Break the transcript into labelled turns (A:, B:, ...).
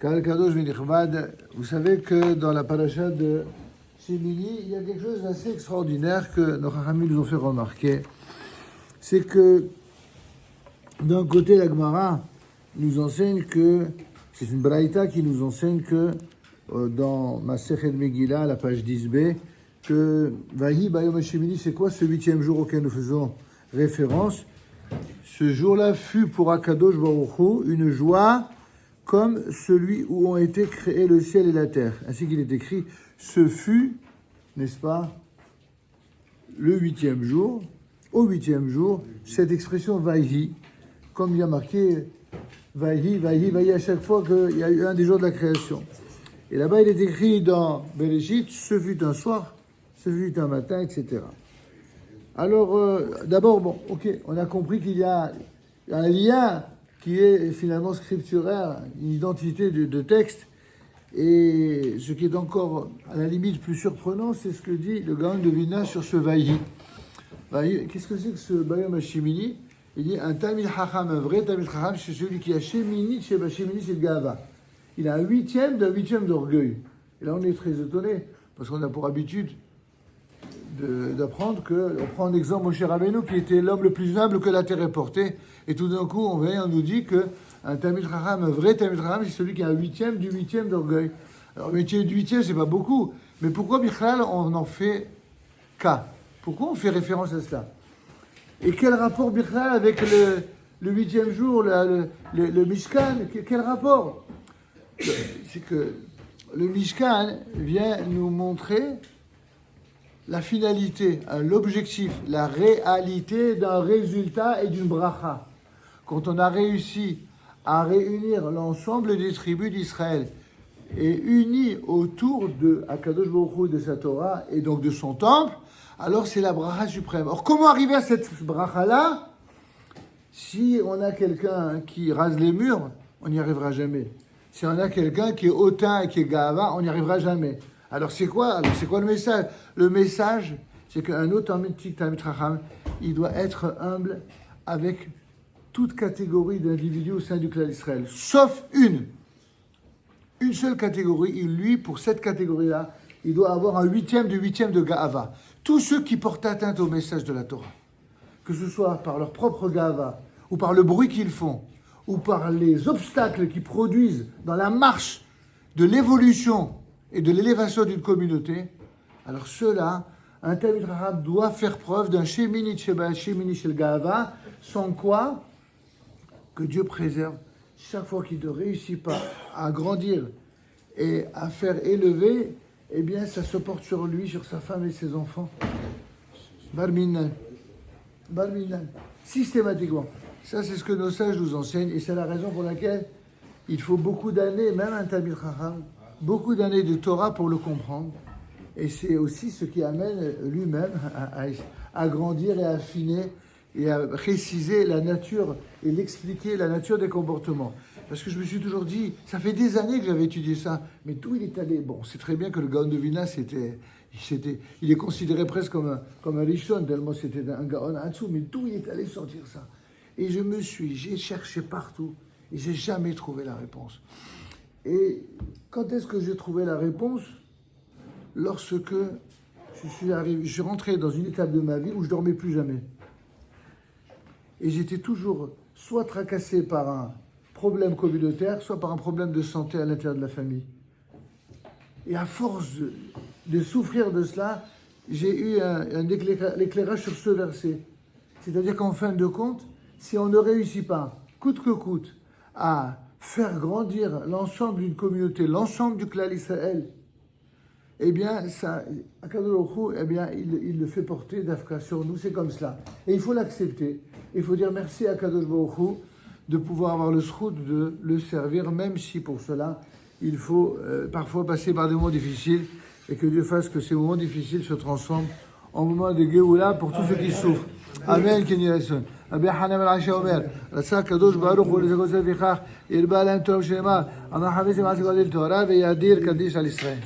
A: Vous savez que dans la paracha de Shemini, il y a quelque chose d'assez extraordinaire que nos Chachamim nous ont fait remarquer. C'est que d'un côté, la Gemara nous enseigne que, c'est une braïta qui nous enseigne que dans Masechet Megillah, à la page 10b, que Vahi Bayom Shemini, c'est quoi ce 8e jour auquel nous faisons référence? Ce jour-là fut pour Akadosh Baruch Hu une joie comme celui où ont été créés le ciel et la terre. Ainsi qu'il est écrit, ce fut, n'est-ce pas, le 8e jour. Au 8e jour, cette expression Vahi, comme il y a marqué Vahi, Vahi, Vahi à chaque fois qu'il y a eu un des jours de la création. Et là-bas, il est écrit dans Bereshit, ce fut un soir, ce fut un matin, etc. Alors, d'abord, bon, ok, on a compris qu'il y a un lien qui est finalement scripturaire, une identité de texte. Et ce qui est encore, à la limite, plus surprenant, c'est ce que dit le Gaon de Vilna sur ce Vahi. Qu'est-ce que c'est que ce Bayom Hashemini? Il dit un Tamil Chacham, un vrai Tamil Chacham, c'est celui qui a Shemini, c'est le Gava. Il a un huitième d'un huitième d'orgueil. Et là, on est très étonné, parce qu'on a pour habitude d'apprendre que, on prend un exemple, Moshe Rabbeinu, qui était l'homme le plus humble que la terre ait porté, et tout d'un coup, on nous dit que un Tamil Chacham, un vrai Tamil Chacham, c'est celui qui a un huitième du huitième d'orgueil. Alors, le métier du huitième, c'est pas beaucoup, mais pourquoi, Bichlal, on en fait cas? Pourquoi on fait référence à cela? Et quel rapport, Bichlal, avec le huitième jour, le Mishkan? Quel rapport? C'est que le Mishkan vient nous montrer la finalité, l'objectif, la réalité d'un résultat et d'une bracha. Quand on a réussi à réunir l'ensemble des tribus d'Israël et unis autour de Akadosh Baruch Hu, de sa Torah et donc de son temple, alors c'est la bracha suprême. Or, comment arriver à cette bracha-là? Si on a quelqu'un qui rase les murs, on n'y arrivera jamais. Si on a quelqu'un qui est hautain et qui est gava, on n'y arrivera jamais. Alors c'est quoi le message? Le message, c'est qu'un authentique Talmid Chacham, il doit être humble avec toute catégorie d'individus au sein du clan d'Israël, sauf une seule catégorie. Lui, pour cette catégorie-là, il doit avoir un huitième de Ga'ava. Tous ceux qui portent atteinte au message de la Torah, que ce soit par leur propre Ga'ava, ou par le bruit qu'ils font, ou par les obstacles qu'ils produisent dans la marche de l'évolution et de l'élévation d'une communauté, alors ceux-là, un Talmid Chacham doit faire preuve d'un Shemini Shel Ga'ava, sans quoi, que Dieu préserve, chaque fois qu'il ne réussit pas à grandir et à faire élever, eh bien ça se porte sur lui, sur sa femme et ses enfants. Barminan, systématiquement. Ça, c'est ce que nos sages nous enseignent, et c'est la raison pour laquelle il faut beaucoup d'années, même un Talmid Chacham, beaucoup d'années de Torah pour le comprendre. Et c'est aussi ce qui amène lui-même à grandir et à affiner et à préciser la nature et l'expliquer, la nature des comportements. Parce que je me suis toujours dit, ça fait des années que j'avais étudié ça, mais d'où il est allé? Bon, c'est très bien que le Gaon de Vilna, il est considéré presque comme un Rishon, tellement c'était un Gaon en dessous, mais d'où il est allé sortir ça? Et j'ai cherché partout, et j'ai jamais trouvé la réponse. Et quand est-ce que j'ai trouvé la réponse? Lorsque je suis rentré dans une étape de ma vie où je dormais plus jamais. Et j'étais toujours soit tracassé par un problème communautaire, soit par un problème de santé à l'intérieur de la famille. Et à force de souffrir de cela, j'ai eu un éclairage sur ce verset. C'est-à-dire qu'en fin de compte, si on ne réussit pas, coûte que coûte, à faire grandir l'ensemble d'une communauté, l'ensemble du clan Israël, eh bien, Akadosh Baruch Hu, eh bien, il le fait porter d'Afka sur nous, c'est comme cela. Et il faut l'accepter. Il faut dire merci à Akadosh Baruch Hu de pouvoir avoir le zchut de le servir, même si pour cela, il faut parfois passer par des moments difficiles, et que Dieu fasse que ces moments difficiles se transforment en moments de Géoula pour tous ceux qui souffrent. Amen, Kenny Hassan. רבי חנן בן עשיה אומר, רצה הקדוש ברוך הוא לזכות לפיכך, ירבה להם טוב שלמה, אמר חמישים מעשה גודל תורה וידיר קדיש על ישראל.